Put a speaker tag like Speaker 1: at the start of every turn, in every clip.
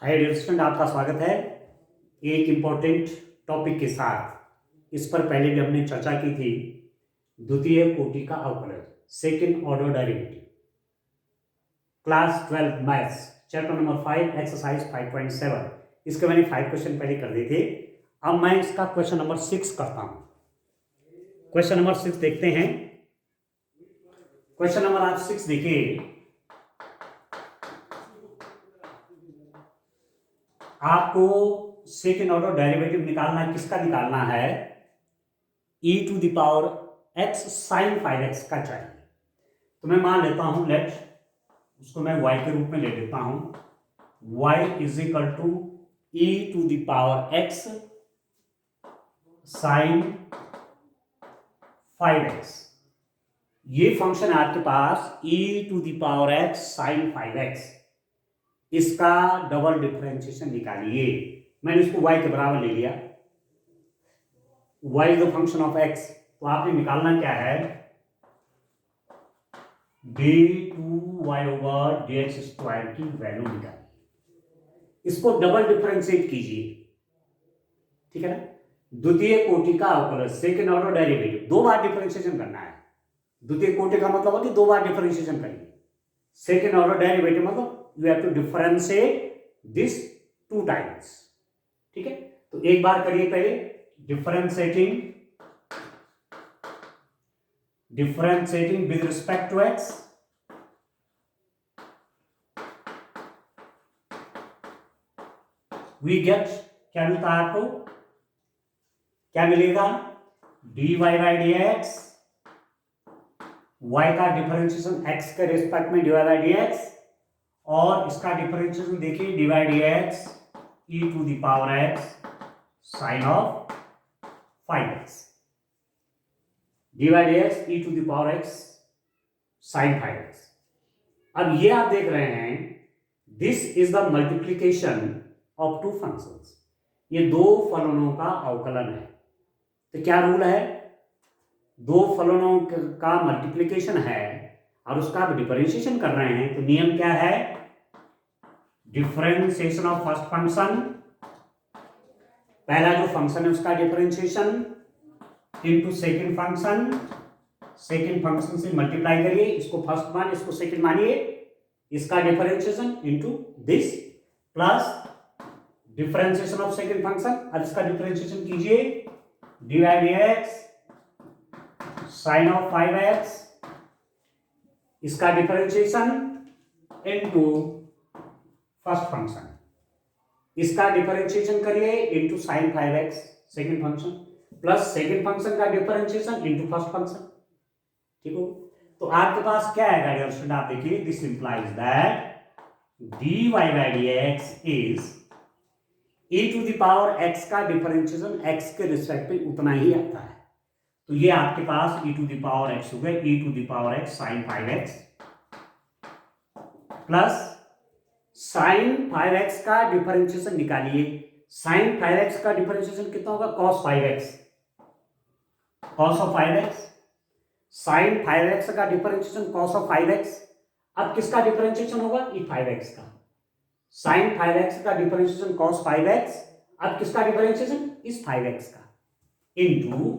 Speaker 1: Hi dear student, आपका स्वागत है एक इम्पोर्टेंट टॉपिक के साथ। इस पर पहले भी हमने चर्चा की थी। द्वितीय कोटि का अवकलज, second order derivative, class 12 maths, chapter number 5, exercise 5.7। इसके मैंने 5 क्वेश्चन पहले कर दिए थे। अब मैं इसका क्वेश्चन नंबर 6 करता हूं। क्वेश्चन नंबर 6 देखते हैं। क्वेश्चन नंबर आप 6 देखिए। आपको सेकेंड ऑर्डर डेरिवेटिव निकालना है। किसका निकालना है? e to the power x sine 5x का चाहिए। तो मैं मान लेता हूं, लेट उसको मैं y के रूप में ले लेता हूं। y is equal to e to the power x sine 5x। ये फंक्शन है आपके पास e to the power x sine 5x। इसका डबल डिफरेंशिएशन निकालिए। मैंने इसको y के बराबर ले लिया। y is the function of x, तो आपने निकालना क्या है? d2y ओवर dx स्क्वायर की वैल्यू निकालिए। इसको डबल डिफरेंशिएट कीजिए, ठीक है ना। द्वितीय कोटि का अवकलज, सेकेंड ऑर्डर डेरिवेटिव, 2 बार डिफरेंशिएशन करना है। द्वितीय कोटि का मतलब है कि 2 बार डिफरेंशिएशन करिए। सेकेंड ऑर्डर डेरिवेटिव मतलब you have to differentiate this 2 times, ठीक है। तो एक बार करिए पहले differentiating with respect to x। we get, क्या मिलता है आपको? क्या मिलेगा? dy by dx, y का डिफरेंशिएशन x के रिस्पेक्ट में dy by dx, और इसका डिफरेंशिएशन देखिए dy dx e to the power x sine of 5x। dy dx e to the power x sine 5x। अब ये आप देख रहे हैं, this is the multiplication of 2 functions. ये 2 फलनों का अवकलन है। तो क्या रूल है? 2 फलनों का मल्टीप्लीकेशन है और उसका आप डिफरेंशिएशन कर रहे हैं, तो नियम क्या है? डिफरेंशिएशन ऑफ फर्स्ट फंक्शन, पहला जो फंक्शन है उसका differentiation into second function. Second function से मल्टीप्लाई करिए, इसको फर्स्ट मान, इसको सेकंड मानिए, इसका differentiation into this, plus differentiation of second function. अब इसका डिफरेंशिएशन कीजिए, dy dx sign of 5x, इसका डिफरेंशिएशन इनटू फर्स्ट फंक्शन, इसका डिफरेंशिएशन करिए into sine 5x second function, plus second function का डिफरेंशिएशन इनटू फर्स्ट फंक्शन, ठीक हो। तो आपके पास क्या है डियर स्टूडेंट? आप देखिए, this implies that dy by dx is e to the power x का डिफरेंशिएशन x के रिस्पेक्ट पे उतना ही आता है। तो ये आपके पास e to the power x हो गया, e to the power x sine 5x, plus sine 5x का डिफरेंशिएशन निकालिए। साइन 5x का डिफरेंशिएशन कितना होगा? cos 5x, cos of 5x। Sign 5x का डिफरेंशिएशन cos ऑफ 5x। अब किसका डिफरेंशिएशन होगा? ये 5x का। साइन 5x का डिफरेंशिएशन cos 5x, अब किसका डिफरेंशिएशन? इस 5x का, into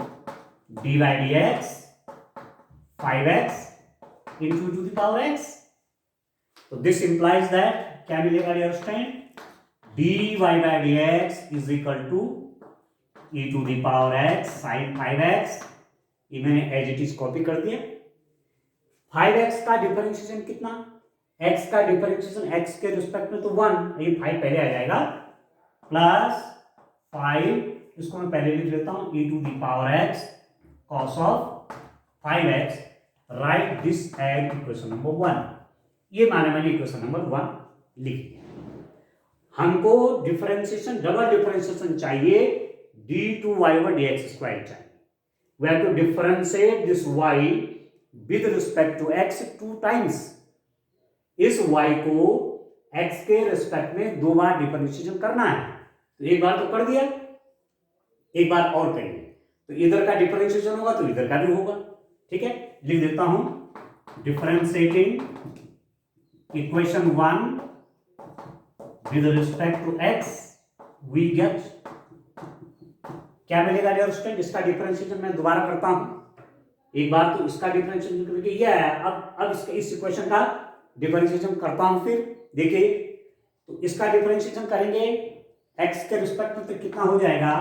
Speaker 1: dy dx 5x into to the power x। तो दिस इंप्लाइज दैट, क्या मिलेगा dear student? dy by dx is equal to e to the power x sine 5x। ये मैंने as it is copy कर दिया। 5x का differentiation कितना? x का डिफरेंशिएशन x के रिस्पेक्ट में तो 1, ये 5 पहले आ जाएगा, प्लस 5, इसको मैं पहले लिख लेता हूं, e to the power x cos of 5x। Write this as equation number 1। ये मैंने इक्वेशन नंबर 1 लिख दिया। हमको डिफरेंशिएशन, डबल डिफरेंशिएशन चाहिए, d2y over dx स्क्वायर चाहिए। We have to differentiate this y with respect to x 2 times। इस y को x के रिस्पेक्ट में 2 बार डिफरेंशिएशन करना है। तो एक बार तो कर दिया, एक बार और करेंगे, तो इधर का डिफरेंशिएशन होगा तो इधर का भी होगा, ठीक है। लिख देता हूं, differentiating equation 1 with respect to X we get क्या मिलेगा डियर स्टूडेंट, इसका डिफरेंशिएशन मैं दोबारा करता हूं एक बार, तो इसका डिफरेंशिएशन करके ये है। अब इस इक्वेशन का डिफरेंशिएशन करता हूं फिर देखिए, तो इसका डिफरेंशिएशन करेंगे x के रिस्पेक्ट में तो कितना हो जाएगा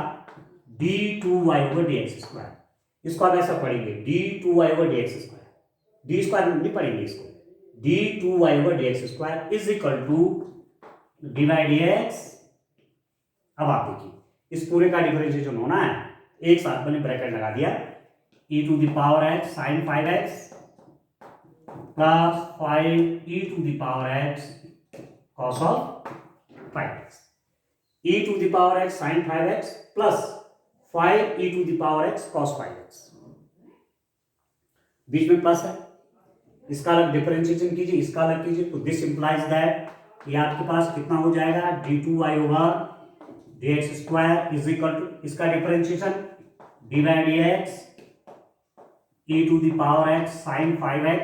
Speaker 1: d2y/dx²। इसको आप ऐसा पढ़ेंगे d2y/dx², डी स्क्वायर नहीं पढ़ेंगे इसको, d2y/dx² is equal to dy/dx। अब आप देखिए इस पूरे का डिफरेंशिएशन होना है, एक साथ मैंने ब्रैकेट लगा दिया, e⁻x sin 5x plus 5e⁻x cos of 5x, e⁻x sin 5x plus 5e⁻x cos 5x, बीच में प्लस है, इसका अलग डिफरेंशिएशन कीजिए, इसका अलग कीजिए, तो दिस इंप्लाइज दैट ये आपके पास कितना हो जाएगा d2y/dx² इज इक्वल टू इसका differentiation dy/dx e⁻x sin 5x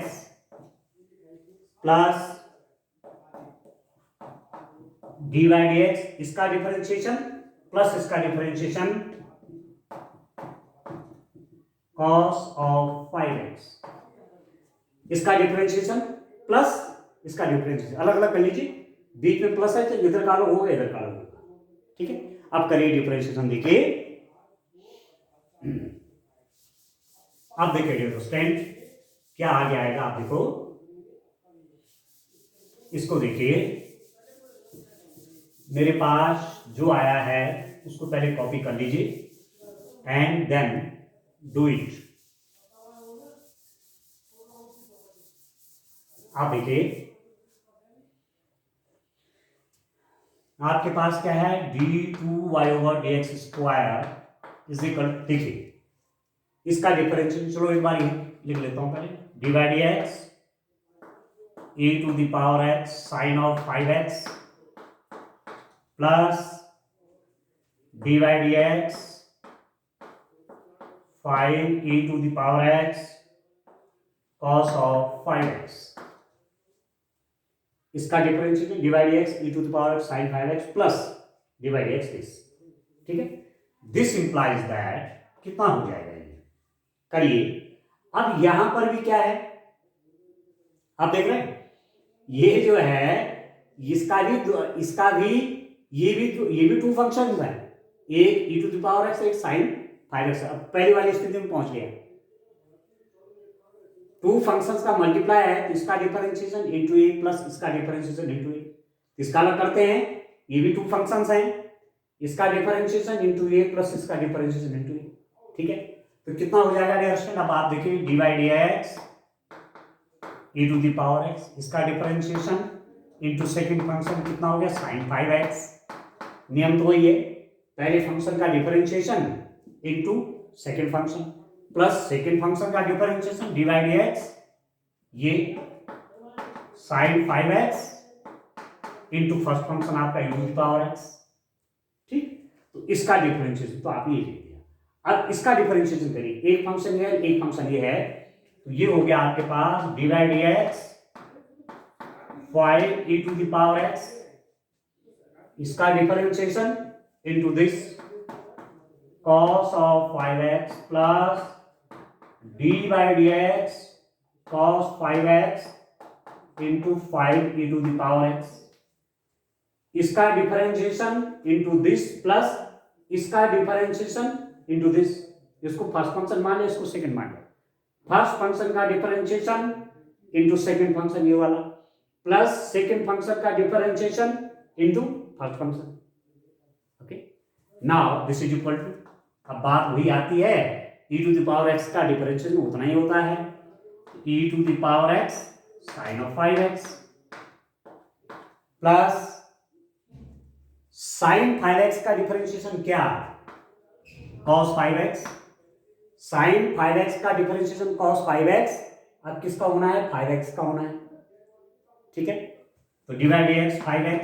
Speaker 1: plus dy/dx इसका डिफरेंशिएशन प्लस इसका डिफरेंशिएशन cos of 5x, इसका डिफरेंशिएशन प्लस इसका डिफरेंशिएशन अलग अलग कर लीजिए, बीच में प्लस है तो इधर का अलग होगा इधर का अलग होगा, ठीक है। अब करिए डिफरेंशिएशन, देखिए अब देखिए डियर स्टूडेंट क्या आगे आएगा, आप देखो इसको देखिए, मेरे पास जो आया है उसको पहले कॉपी कर लीजिए एंड देन डू इट। आप देखिए आपके पास क्या है d2y/dx² इज इक्वल, देखिए इसका डिफरेंशिएशन, चलो एक बार लिख लेता हूं पहले, dy/dx e⁻x sin of 5x plus dy/dx 5e⁻x cos of 5x, इसका differentiation dy/dx e⁻x sin 5x plus dy/dx this, ठीक है। दिस इंप्लाइज दैट कितना हो जाएगा ये, करिए। अब यहां पर भी क्या है आप देख रहे हैं, ये जो है इसका भी ये भी टू फंक्शंस हैं, एक e⁻x एक sin 5x। अब पहली वाली स्थिति में पहुंच गया, टू फंक्शंस का मल्टीप्लाई है तो इसका डिफरेंशिएशन इनटू ए प्लस इसका डिफरेंशिएशन इनटू ए, इसका अलग करते हैं, ये भी टू फंक्शंस हैं, इसका डिफरेंशिएशन इनटू ए प्लस इसका डिफरेंशिएशन इनटू ए, ठीक है। तो कितना हो जाएगा डियर स्टूडेंट, अब आप देखिए dy/dx e⁻x इसका डिफरेंशिएशन इनटू सेकंड फंक्शन कितना हो गया sin 5x, नियम तो वही है, पहले फंक्शन का differentiation into second function plus second function का डिफरेंशिएशन dy/dx ये sin 5x into first function आपका e⁻x, ठीक। तो इसका डिफरेंशिएशन तो आप ये लिख दिया। अब इसका डिफरेंशिएशन करिए, एक फंक्शन ये है एक फंक्शन ये है, तो ये हो गया आपके पास dy/dx 5e⁻x इसका differentiation into this cos of 5x plus d/dx cos 5x into 5e⁻x इसका डिफरेंशिएशन इनटू दिस प्लस इसका डिफरेंशिएशन इनटू दिस, इसको फर्स्ट फंक्शन मान लिया, इसको सेकंड मान लिया, फर्स्ट फंक्शन का डिफरेंशिएशन इनटू सेकंड फंक्शन ये वाला प्लस सेकंड फंक्शन का differentiation into first function, okay. Now this is equal to, अब बात वही आती है, e⁻x का डिफरेंशिएशन उतना ही होता है, e⁻x sin of 5x plus sin 5x का डिफरेंशिएशन क्या cos 5x, sin 5x का डिफरेंशिएशन cos 5x, अब किसका होना है 5x का होना है, ठीक है। तो dy/dx 5x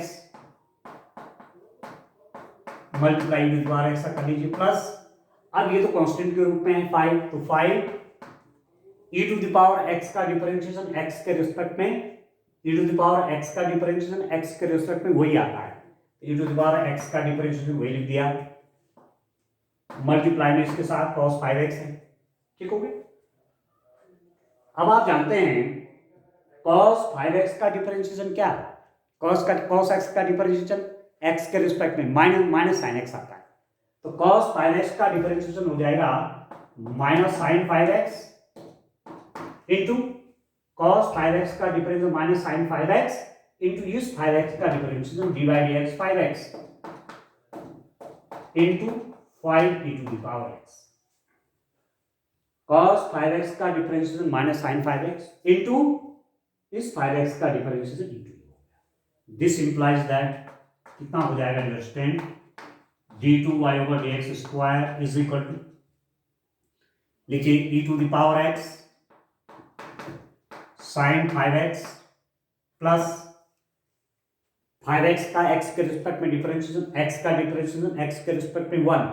Speaker 1: multiply with x कर लीजिए प्लस, अब ये तो कांस्टेंट के रूप में है 5, तो 5 e⁻x का डिफरेंशिएशन x के रिस्पेक्ट में, e⁻x का डिफरेंशिएशन x के रिस्पेक्ट में वही आता है, e to the power x का डिफरेंशिएशन वही लिख दिया, मल्टीप्लाई में इसके साथ cos 5x है। ठीक हो गया। अब आप जानते हैं cos 5x का डिफरेंशिएशन क्या है? cos x का डिफरेंशिएशन x के रिस्पेक्ट में माइनस साइन x आता है, तो cos 5x का डिफरेंशिएशन हो जाएगा minus sign 5x into cos 5x का differentiation minus sign 5x into इस 5x का differentiation divide x 5x into 5 e to the power x। cos 5x का differentiation minus sign 5x into इस 5x का differentiation into this implies that कितना हो जाएगा understand d2y over dx square is equal to, लिखिए e to the power x sine 5x plus 5x का x के respect में डिफरेंशिएशन, x का डिफरेंशिएशन x के रिस्पेक्ट में 1,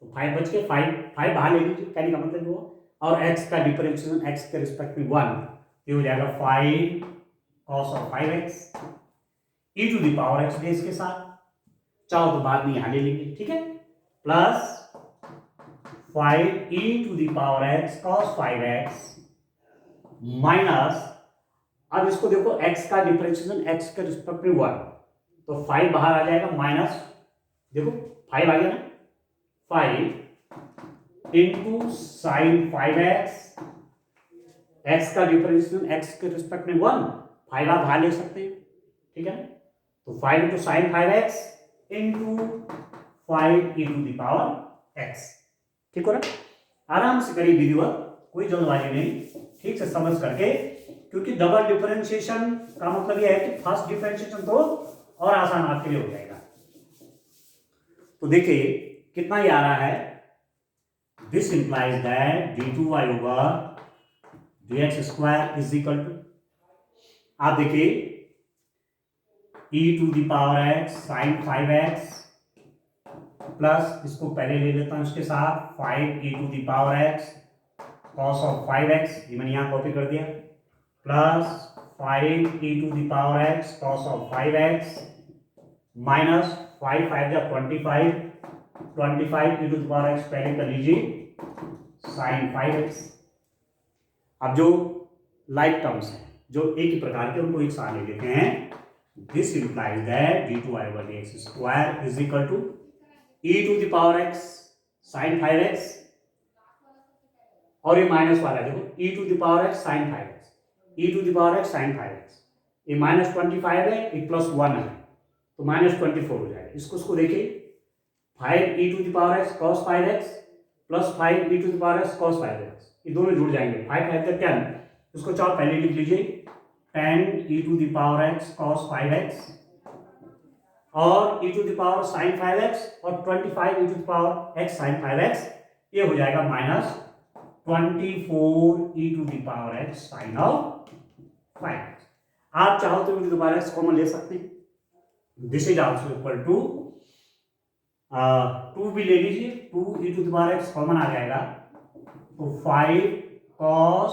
Speaker 1: तो 5 बच के 5 बाहर ले लीजिए, कहने का मतलब वो, और x का डिफरेंशिएशन x के रिस्पेक्ट में 1, ये हो जाएगा 5 cos of 5x e to the power x base के साथ, चाहो तो बाद में यहां ले लेंगे, ठीक है, plus 5 e to the power x cos 5x minus, अब इसको देखो x का डिफरेंशिएशन x के रिस्पेक्ट में 1, तो 5 बाहर आ जाएगा, माइनस देखो 5 आ गया ना, 5 इंटू साइन 5x, x का डिफरेंशिएशन x के रिस्पेक्ट में 1, 5 आप बाहर ले सकते हैं, ठीक है ना, तो 5 into sine 5x into 5 e to the power x। ठीक हो ना, आराम से करिए विधिवत, कोई जल्दबाजी नहीं, ठीक से समझ करके, क्योंकि डबल डिफरेंशिएशन का मतलब यह है कि फर्स्ट डिफरेंशिएशन तो और आसान आपके लिए हो जाएगा। तो देखिए कितना ये आ रहा है, this implies that d2y over dx square is equal to, आप देखिए e to the power x sine 5x plus, इसको पहले ले लेता हूं इसके साथ 5 e to the power x cos of 5x, ये मैंने यहां कॉपी कर दिया, plus 5 e to the power x cos of 5x minus 5 5 जा 25 e to the power x पहले कर लीजिए साइन 5x। अब जो लाइक टर्म्स हैं जो एक ही प्रकार के, उनको एक साथ ले लेते हैं, this implies that d2y over dx square is equal to e to the power x sine 5x, और ये माइनस वाला देखो e to the power x sine 5x, e to the power x sine 5x, ये minus 25 है, एक plus 1 है, तो minus 24 हो जाएगा। इसको देखिए 5 e to the power x cos 5x plus 5 e to the power x cos 5x, ये दोनों जुड़ जाएंगे, 5 5 का 10, इसको चाहो पहले लिख लीजिए 10 e to the power x cos 5x और e to the power sine 5x और 25 e to the power x sine 5x, ये हो जाएगा minus 24 e to the power x sine of 5x। आप चाहो तो e to the power x common ले सकते हैं, this is also equal to 2 भी ले लीजिए, 2 e to the power x common आ जाएगा, तो 5 cos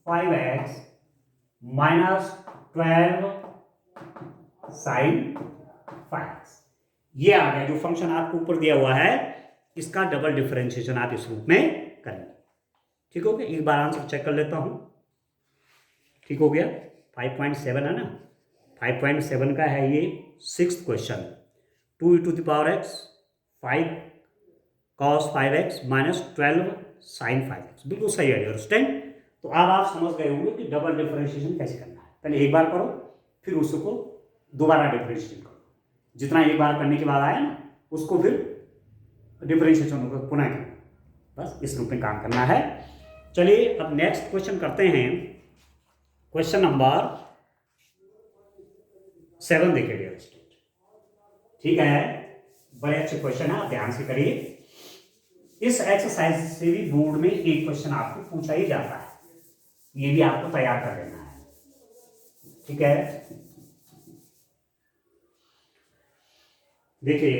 Speaker 1: 5x minus 12 sine 5x, ये आ गया जो फंक्शन आपको ऊपर दिया हुआ है, इसका डबल डिफरेंशिएशन आप इस रूप में करेंगे। ठीक हो गया, एक बार आंसर चेक कर लेता हूं, ठीक हो गया, 5.7 है ना, 5.7 का है ये 6th question, 2 e to the power x 5 cos 5x minus 12 sine 5x, बिल्कुल सही है अंडरस्टैंड। तो अब आप समझ गए होंगे कि डबल डिफरेंशिएशन कैसे करना है, पहले एक बार करो फिर उसको दोबारा डिफरेंशिएशन करो, जितना एक बार करने के बाद आया ना उसको फिर डिफरेंशिएशन को पुनः करना, बस इस रूप में काम करना है। चलिए अब नेक्स्ट क्वेश्चन करते हैं, क्वेश्चन नंबर 7 देखिए डियर स्टूडेंट, ठीक है, बड़े अच्छे क्वेश्चन है, आप ध्यान से करिए। इस एक्सरसाइज से भी बोर्ड में एक क्वेश्चन आपको पूछा ही जाता है, ये भी आपको तैयार कर लेना है, ठीक है। देखिए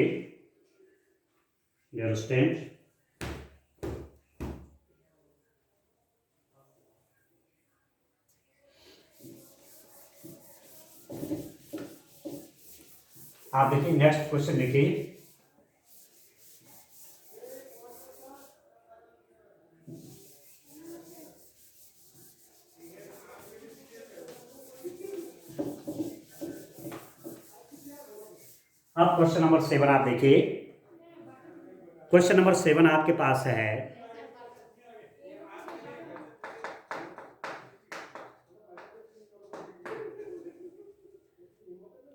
Speaker 1: डियर स्टूडेंट, आप देखिए नेक्स्ट क्वेश्चन देखिए, अब क्वेश्चन नंबर 7 आप देखिए, क्वेश्चन नंबर 7 आपके पास है,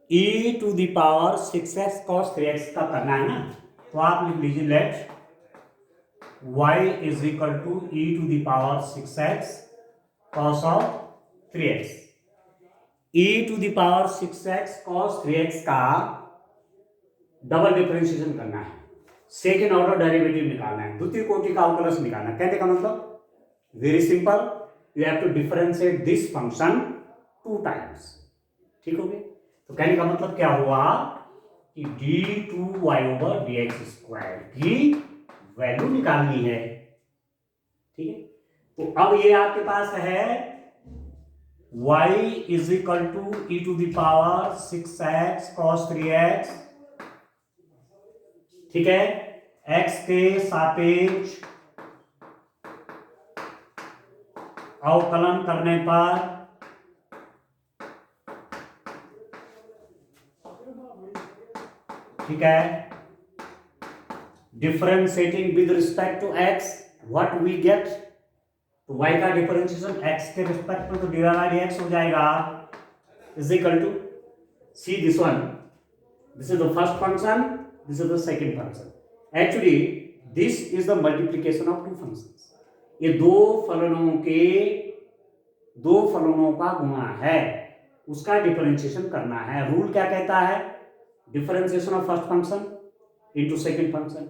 Speaker 1: e to the power 6x cos 3x का करना है ना, तो आप लिख लीजिए let y is equal to e to the power 6x cos of 3x। e to the power 6x cos 3x का डबल डिफरेंशिएशन करना है, सेकेंड ऑर्डर डेरिवेटिव निकालना है, द्वितीय कोटि का अवकलज निकालना है। कहने का मतलब very simple, you have to differentiate this function 2 times. ठीक हो गया? तो कहने का मतलब क्या हुआ कि d2y ओवर dx स्क्वायर की वैल्यू निकालनी है। ठीक है, तो अब ये आपके पास है y is equal to E to the power 6x cos 3x। ठीक है, x के सापेक्ष अवकलन करने पर ठीक है, differentiating with respect to x what we get, तो y का डिफरेंशिएशन x के रिस्पेक्ट में तो डिवाइड बाय dx हो जाएगा is equal to see this one, this is the first function, this is the second function. Actually this is the multiplication of two functions, ये दो फलनों का गुणा है, उसका डिफरेंशिएशन करना है। रूल क्या कहता है, differentiation of first function into second function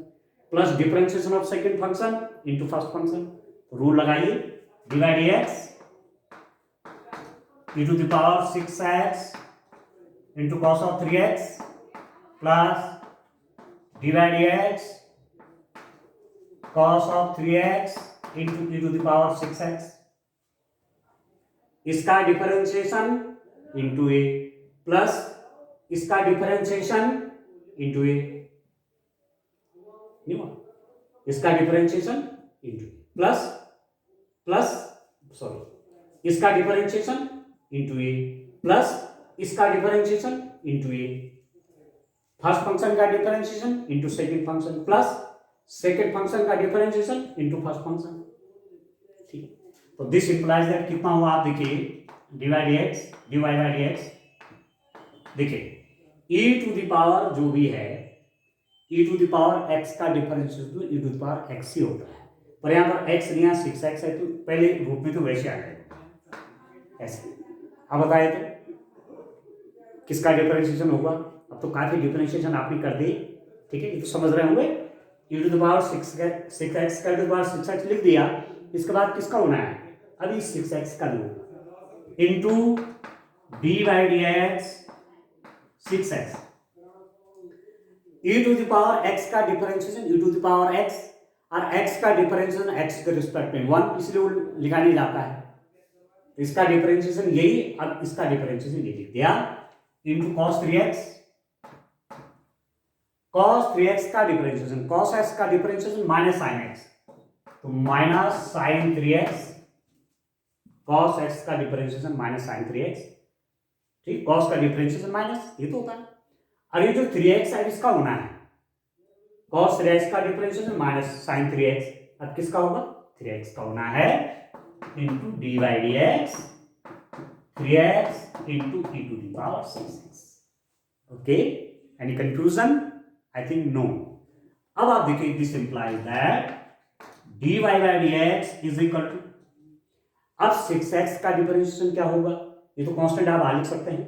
Speaker 1: plus differentiation of second function into first function. Rule लगाइए, divide x e to the power 6x into cos of 3x plus divide x cos of 3x into e to the power 6x, इसका differentiation into a plus इसका differentiation into a, इसका differentiation into plus sorry इसका differentiation into a plus इसका differentiation into a, first function का differentiation into second function plus second function का differentiation into first function. ठीक, तो this implies that कितना हुआ आप देखिए, डिवाइड बाय dx, देखिए e टू द पावर जो भी है e to the power x का डिफरेंशिएशन तो e to the power x ही होता है, पर यहाँ पर x नहीं है 6x है, तो पहले रूप में तो वैसे आ जाएगा ऐसे। अब बताए तो किसका डिफरेंशिएशन होगा, अब तो काफी डिफरेंशिएशन आपने कर दी। ठीक है, ये तो समझ रहे होंगे, e to the power 6x का टू द पावर 6x लिख दिया, इसके बाद किसका होना है, अभी 6x का होगा into d by dx 6x, e to the power x का differentiation e to the power x और x का डिफरेंशिएशन x के रिस्पेक्ट में 1, इसलिए वो लिखा नहीं जाता है, इसका डिफरेंशिएशन यही, अब इसका डिफरेंशिएशन ये लिख दिया into cos 3x, cos 3x का डिफरेंशिएशन, cos x का डिफरेंशिएशन माइनस sin x, तो minus sin 3x, cos x का डिफरेंशिएशन माइनस sin 3x। ठीक, cos का डिफरेंशिएशन माइनस, ये तो होता है, और ये जो 3x है इसका होना है, cos 3x का डिफरेंशिएशन माइनस sin 3x, अब किसका होगा, 3x का होना है into d by dx 3x into e to the power 6x। Okay, any confusion, I think no. अब आप देखिए this implies that dy by dx is equal to, अब 6x का डिफरेंशिएशन क्या होगा, ये तो कांस्टेंट आप लिख सकते हैं।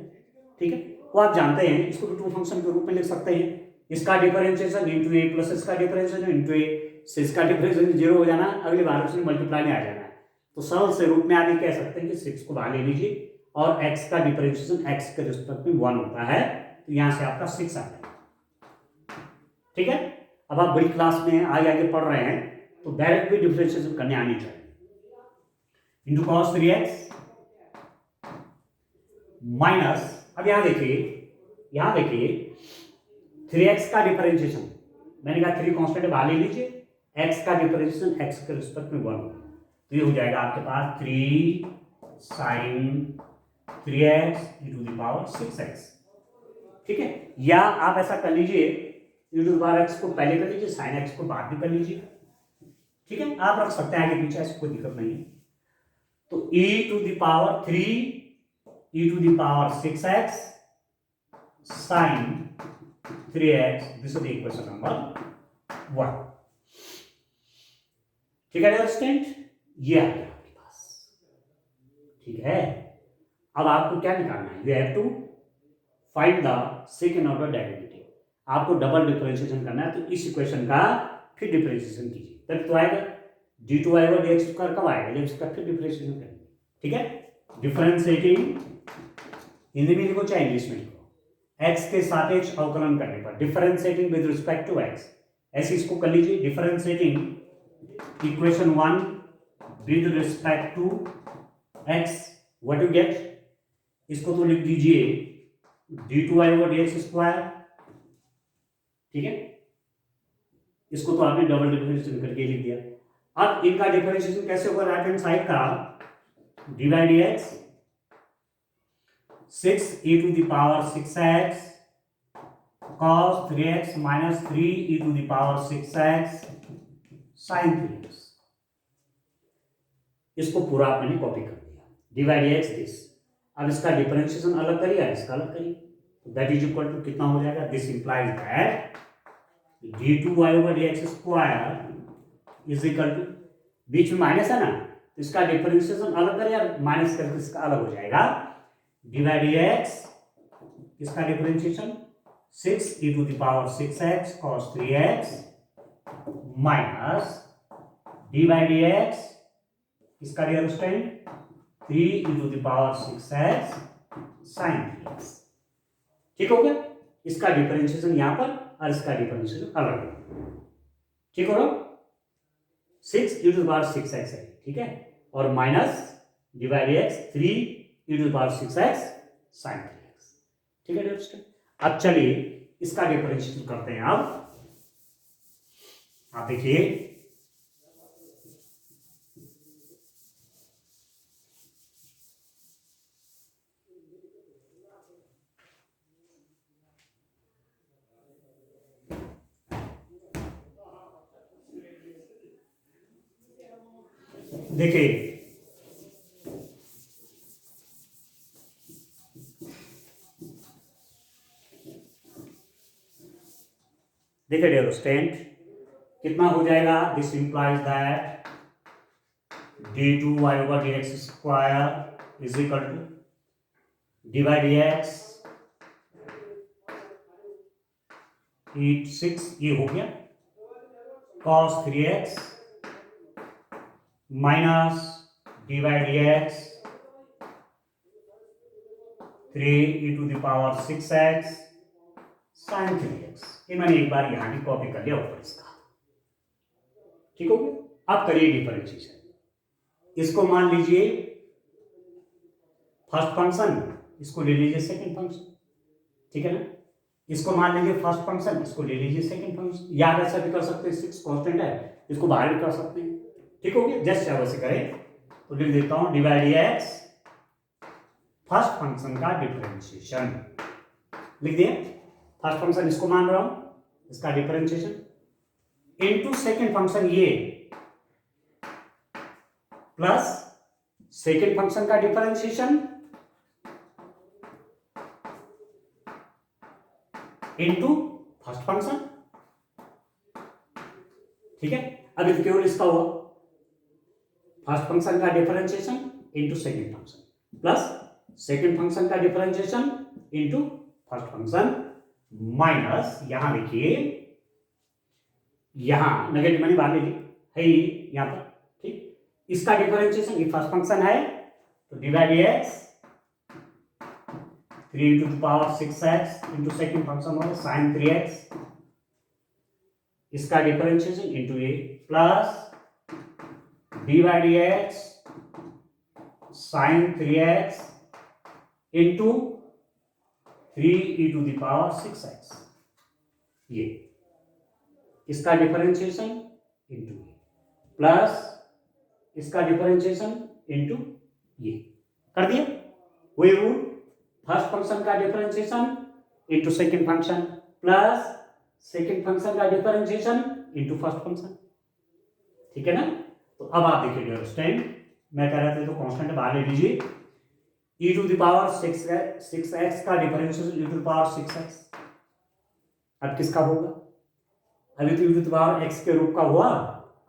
Speaker 1: ठीक है, वो आप जानते हैं, इसको भी टू फंक्शन के रूप में लिख सकते हैं, इसका डिफरेंशिएशन इनटू a प्लस इसका डिफरेंशिएशन इनटू a, से इसका डिफरेंशिएशन 0 हो जाना, अगली बार उसमें मल्टीप्लाई में आ जाना है, तो सरल से रूप में आप ये कह सकते हैं कि 6 को बाहर ले लीजिए और x का डिफरेंशिएशन x के रिस्पेक्ट में 1 होता है, तो यहां से आपका 6 आ जाएगा। ठीक है, अब आप बड़ी क्लास में आगे पढ़ रहे हैं तो डायरेक्ट भी डिफरेंशिएशन करने आनी चाहिए, इंटू cos 3x माइनस, अब यहां देखिए 3x का डिफरेंशिएशन, मैंने कहा 3 कांस्टेंट बाहर ले लीजिए, x का डिफरेंशिएशन x के रिस्पेक्ट में 1 हो गया, तो ये हो जाएगा आपके पास 3 sin 3x e to the power 6x। ठीक है, या आप ऐसा कर लीजिए e to the power x को पहले कर लीजिए, sin x को बाद में कर लीजिए। ठीक है, आप रख सकते हैं आगे पीछे, ऐसी कोई दिक्कत नहीं है। तो e to the power 3 e to the power 6x sin 3x, this is equation number 1। ठीक है, अंडरस्टैंड? ये आ गया आपके पास। ठीक है, अब आपको क्या निकालना है, you have to find the second order derivative. आपको डबल डिफरेंशिएशन करना है, तो इस इक्वेशन का फिर डिफरेंशिएशन कीजिए, तब तो आएगा d2 आएगा, dx स्क्वायर कब आएगा, dx स्क्वायर फिर डिफरेंशिएशन करेंगे। ठीक है, डिफरेंशिएटिंग हिंदी में लिखो चाहे इंग्लिश में लिखो, x के सापेक्ष अवकलन करने पर, differentiating with respect to x, ऐसे इसको कर लीजिए, differentiating equation 1 with respect to x, what you get, इसको तो लिख दीजिए d2 आएगा dx स्क्वायर। ठीक है, इसको तो आपने डबल डिफरेंशिएशन करके लिख दिया। अब इनका डिफरेंशिएशन कैसे होगा, राइट हैंड साइड का divide dx 6 e to the power 6x cos 3x minus 3 e to the power 6x sin 3x, इसको पूरा आपने कॉपी कर दिया, डिवाइड dx दिस। अब इसका डिफरेंशिएशन अलग करिए, इसका अलग करिए, दैट इज इक्वल टू कितना हो जाएगा, this implies that d2y over dx square is equal to, बीच में माइनस है ना, तो इसका डिफरेंशिएशन अलग करिए, माइनस करके इसका अलग हो जाएगा, डिवाइड dx, इसका differentiation 6 e to the power 6x cos 3x minus divide dx, इसका real stand 3 e to the power 6x sin 3x। ठीक हो गया, इसका डिफरेंशिएशन यहां पर और इसका डिफरेंशिएशन अलग। ठीक हो रहा, 6 e to the power 6x है, ठीक है, और minus divide x 3 e to the power 6x sin 3x। ठीक है दोस्तों, अब चलिए इसका डिफरेंशिएशन करते हैं। अब आप देखिए, देखिए देखिए डियर स्टूडेंट, कितना हो जाएगा, this implies that d2y over dx square is equal to divide dx 6, ये हो गया cos 3x minus divide dx 3 e to the power 6x sin 3x। ये मैंने एक बार यहां भी कॉपी कर लिया ऊपर इसका। ठीक हो गया, अब करिए डिफरेंशिएशन। इसको मान लीजिए फर्स्ट फंक्शन, इसको ले लीजिए सेकंड फंक्शन। ठीक है ना, इसको मान लीजिए फर्स्ट फंक्शन, इसको ले लीजिए सेकंड फंक्शन, या ऐसा भी कर सकते हैं, 6 कांस्टेंट है, इसको बाहर भी कर सकते हैं। ठीक हो गया, जस्ट अब ऐसे करें तो लिख देता हूं डिवाइड x फर्स्ट फंक्शन का डिफरेंशिएशन, लिख दिया, फर्स्ट फंक्शन इसको मान रहा हूं, इसका डिफरेंशिएशन इनटू सेकंड फंक्शन ये प्लस सेकंड फंक्शन का डिफरेंशिएशन इनटू फर्स्ट फंक्शन। ठीक है, अब ये केवल इसका हुआ फर्स्ट फंक्शन का differentiation into second function plus second function का differentiation into first function minus, यहां देखिए यहां नेगेटिव मैंने बाहर ले ली है यहां पर। ठीक, इसका डिफरेंशिएशन, ये फर्स्ट फंक्शन है तो divide x 3 to the power 6x into second function होगा sin 3x, इसका डिफरेंशिएशन इनटू ये plus divide x sin 3x into 3 e to the power 6x। ये इसका डिफरेंशिएशन इंटू ये प्लस इसका डिफरेंशिएशन इंटू ये कर दिया। वही रूल, फर्स्ट फंक्शन का differentiation into second function plus second function का डिफरेंशिएशन इंटू फर्स्ट फंक्शन। ठीक है ना। तो अब आप देखिए डियर स्टूडेंट, मैं कह रहा था तो कांस्टेंट बाहर ले लीजिए। e to the power 6x का differentiation e to the power 6x अब किसका होगा? अभी तो e to the power x के रूप का हुआ,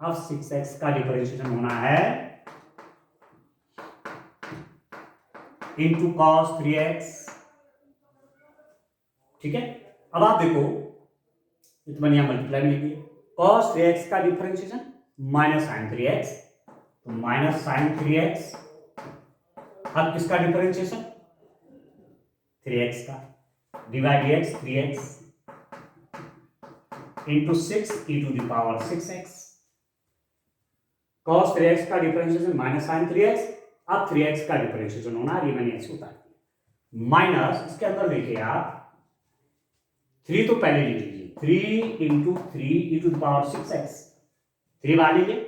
Speaker 1: अब 6x का डिफरेंशिएशन होना है इंटू cos 3x। ठीक है। अब आप देखो इतना यहां मल्टीप्लाई में लिखिए, cos 3x का डिफरेंशिएशन माइनस sin 3x, तो माइनस sin 3x। अब किसका डिफरेंशिएशन? 3x का, divide dx 3x into 6 e to the power 6x। cos 3x का डिफरेंशिएशन माइनस sin 3x, अब 3x का डिफरेंशिएशन होना, ये मैंने ऐसे उतार दिया। माइनस इसके अंदर देखिए आप 3 तो पहले लिख लीजिए, 3 into 3 e to the power 6x, 3 बाहर लीजिए,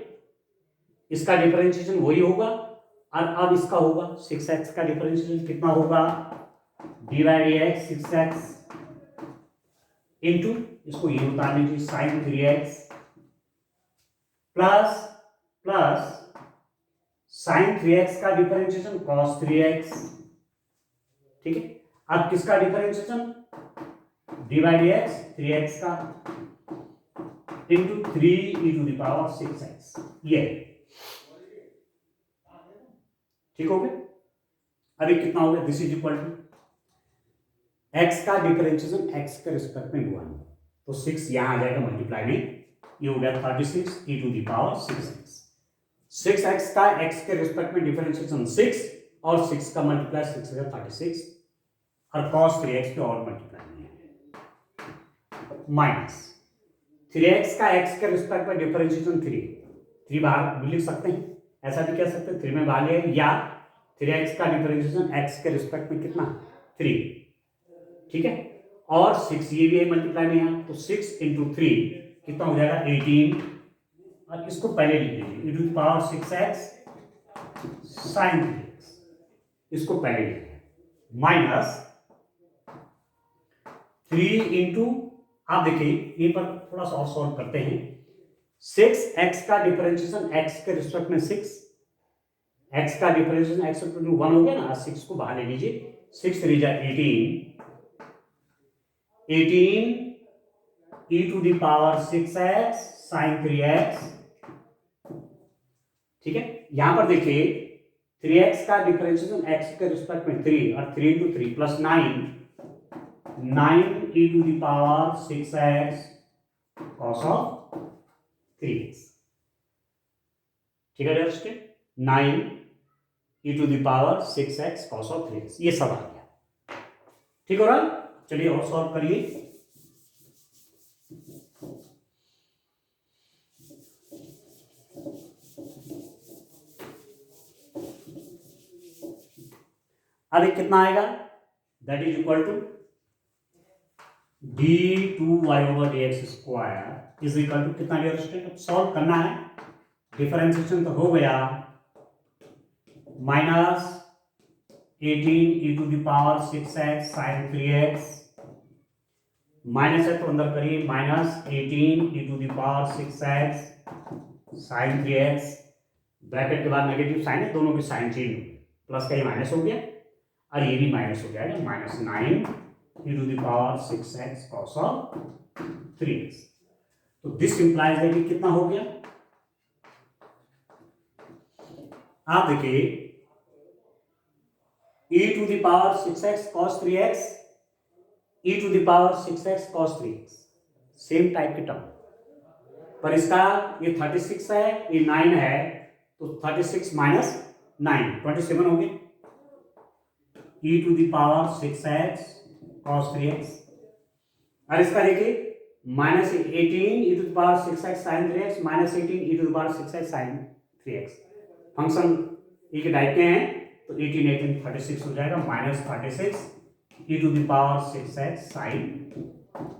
Speaker 1: इसका डिफरेंशिएशन वही होगा। और अब इसका होगा 6x का डिफरेंशिएशन कितना होगा? डिवाइड dx 6x इंटू इसको ये उतार लीजिए sin 3x plus plus sin 3x का डिफरेंशिएशन cos 3x। ठीक है। अब किसका डिफरेंशिएशन? डिवाइड dx 3x का into 3 e to the power 6x, ये ठीक हो गया। अभी कितना हो गया? This is equal to x का डिफरेंशिएशन x के रिस्पेक्ट में 1, तो 6 यहां आ जाएगा मल्टीप्लाई में, ये हो गया 36 e to the power 6x। 6x का x के रिस्पेक्ट में डिफरेंशिएशन 6 और 6 का मल्टीप्लाई 6 है 36 और cos 3x पे और मल्टीप्लाई नहीं है, माइनस 3x का x के रिस्पेक्ट में डिफरेंशिएशन 3 बाहर भी लिख सकते हैं, ऐसा भी कह सकते हैं 3 में बाहर ले, या 3x का डिफरेंशिएशन x के रिस्पेक्ट में कितना? 3। ठीक है। और 6 ये भी है मल्टीप्लाई में यहाँ, तो 6 इंटू 3 कितना हो जाएगा? 18। और इसको पहले लिख लीजिए e to the power 6x sin 3x, इसको पहले लिखिए, माइनस 3 इंटू, आप देखिए ये पर थोड़ा सा और सॉल्व करते हैं। 6x का डिफरेंशिएशन x के रिस्पेक्ट में 6, x का डिफरेंशिएशन x के रिस्पेक्ट में 1 हो गया ना, 6 को बाहर ले लीजिए, 6 3 जा 18 e to the power 6x sin 3x। ठीक है। यहां पर देखिए 3x का डिफरेंशिएशन x के रिस्पेक्ट में 3 और 3 into 3 plus 9 e to the power 6x cos of 3x। ठीक है दोस्तों, 9 e to the power 6x cos of 3x, ये सब आ गया। ठीक हो रहा है। चलिए और सॉल्व करिए। अभी कितना आएगा? That is equal to d2y over dx square is equal to कितना डियर स्टूडेंट? सॉल्व करना है, डिफरेंशिएशन तो हो गया, minus 18 e to the power 6x sin 3x, minus है तो अंदर करिए, minus 18 e to the power 6x sin 3x, bracket के बाद नेगेटिव साइन है, दोनों की साइन चेंज हो गई, प्लस का ये माइनस हो गया और ये भी माइनस हो जाएगा, minus 9 e to the power 6x cos of 3x। तो दिस इंप्लाइज दैट ये कितना हो गया? आप देखिए e to the power 6x cos 3x, e to the power 6x cos 3x, same type के टर्म, पर इसका ये 36 है, ये 9 है, तो 36 माइनस 9 27 हो गया, e to the power 6x cos 3x। और इसका देखिए minus 18 e to the power 6x sin 3x minus 18 e to the power 6x sin 3x, function e के टाइप के हैं, तो 18 36 हो जाएगा, minus 36 e to the power 6x sin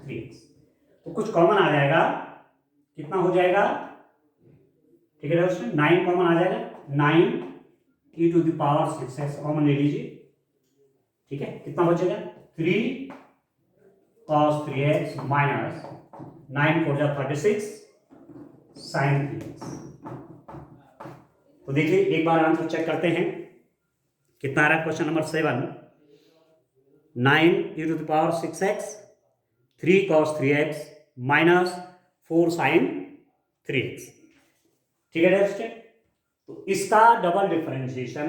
Speaker 1: 3x। तो कुछ कॉमन आ जाएगा, कितना हो जाएगा, ठीक है दोस्तों, 9 कॉमन आ जाएगा, 9e⁶ कॉमन ले लीजिए, ठीक है, कितना बचेगा 3 cos 3x माइनस 9 4 जा 36 sin 3x। तो देखिए एक बार आंसर चेक करते हैं, कितना आ रहा है question number 7, 9e⁶x 3 cos 3x minus 4 sin 3x, ठीक है दोस्तों। तो इसका डबल डिफरेंशिएशन,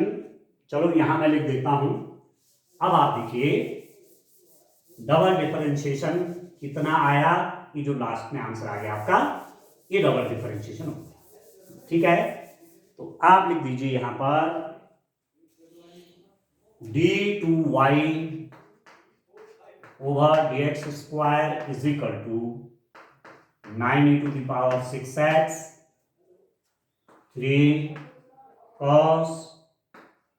Speaker 1: चलो यहां मैं लिख देता हूं। अब आप देखिए डबल डिफरेंशिएशन कितना आया, ये जो लास्ट में आंसर आ गया आपका, ये डबल डिफरेंशिएशन हो गया, ठीक है। तो आप लिख दीजिए यहां पर d2y over dx² is equal to 9e⁶x 3 cos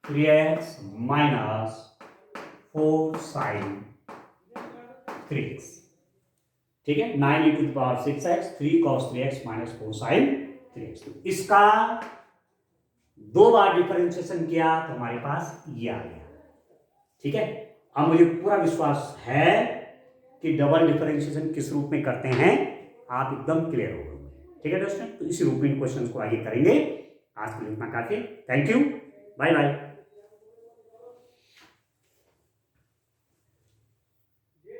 Speaker 1: 3x minus 4 sin 3x, ठीक है, 9e⁶x 3 cos 3x minus 4 sin 3x। तो इसका 2 बार डिफरेंशिएशन किया तो हमारे पास ये आ गया, ठीक है। अब मुझे पूरा विश्वास है कि डबल डिफरेंशिएशन किस रूप में करते हैं आप एकदम क्लियर हो गए, ठीक है दोस्तों। तो इसी रूप में इन क्वेश्चन को आगे करेंगे। आज के लिए इतना काफी, थैंक यू, बाय बाय।